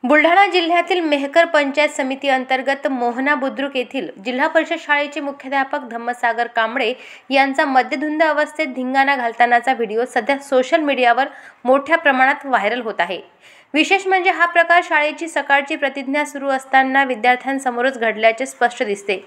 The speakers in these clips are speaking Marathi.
बुलढाणा जिल्ह्यातील मेहकर पंचायत समिती अंतर्गत मोहना बुद्रुक येथील जिल्हा परिषद शाळेचे मुख्याध्यापक धम्मसागर कांबळे यांचा मद्यधुंद अवस्थेत धिंगाणा घालतानाचा व्हिडिओ सध्या सोशल मीडियावर मोठ्या प्रमाणात व्हायरल होत आहे। विशेष म्हणजे हा प्रकार शाळेची सकाळची प्रतिज्ञा सुरू असताना विद्यार्थ्यांसमोरच घडल्याचे स्पष्ट दिसते।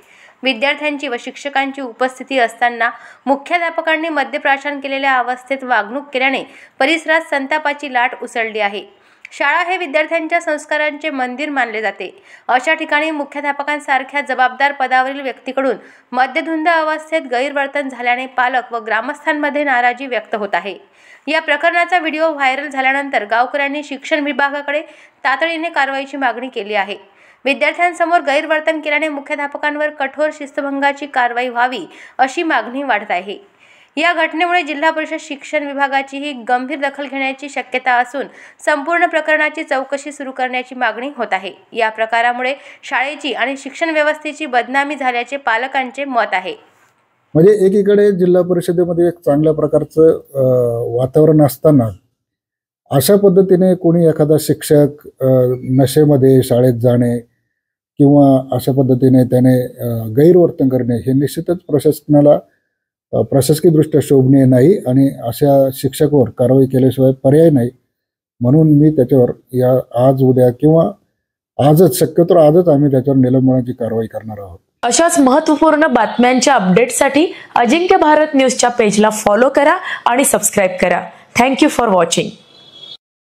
विद्यार्थ्यांची व शिक्षकांची उपस्थिती असताना मुख्याध्यापकांनी मद्यप्राशन केलेल्या अवस्थेत वागणूक केल्याने परिसरात संतापाची लाट उसळली आहे। शाळा हे विद्यार्थ्यांच्या संस्कारांचे मंदिर मानले जाते। अशा ठिकाणी मुख्याध्यापकांसारख्या जबाबदार पदावरील व्यक्तीकडून मद्यधुंद अवस्थेत गैरवर्तन झाल्याने पालक व ग्रामस्थांमध्ये नाराजी व्यक्त होत आहे। या प्रकरणाचा व्हिडिओ व्हायरल झाल्यानंतर गावकऱ्यांनी शिक्षण विभागाकडे तातडीने कारवाईची मागणी केली आहे। विद्यार्थ्यांसमोर गैरवर्तन केल्याने मुख्याध्यापकांवर कठोर शिस्तभंगाची कारवाई व्हावी अशी मागणी वाढत आहे। या घटनेमुळे जिल्हा परिषद शिक्षण विभागाचीही गंभीर दखल घेण्याची शक्यता असून संपूर्ण प्रकरणाची चौकशी सुरू करण्याची मागणी होत आहे। या प्रकारामुळे शाळेची आणि शिक्षण व्यवस्थेची बदनामी झाल्याचे पालकांचे मत आहे। म्हणजे एकीकडे जिल्हा परिषदेमध्ये एक चांगल्या प्रकारचं वातावरण असताना अशा पद्धतीने कोणी एखादा शिक्षक नशेमध्ये शाळेत जाणे किंवा अशा पद्धतीने त्याने गैरवर्तन करणे हे निश्चितच प्रशासकीय दृष्ट्या शोभनीय नाही आणि अशा शिक्षकावर कारवाई केल्याशिवाय पर्याय नाही। म्हणून मी त्याच्यावर या आज उद्या किंवा आजच शक्यतो आजच आम्ही त्याच्यावर निलंबनाची कारवाई करणार आहोत। अशाच महत्त्वपूर्ण बातम्यांच्या अपडेटसाठी अजिंक्य भारत न्यूजच्या पेजला फॉलो करा आणि सबस्क्राइब करा। Thank you for watching.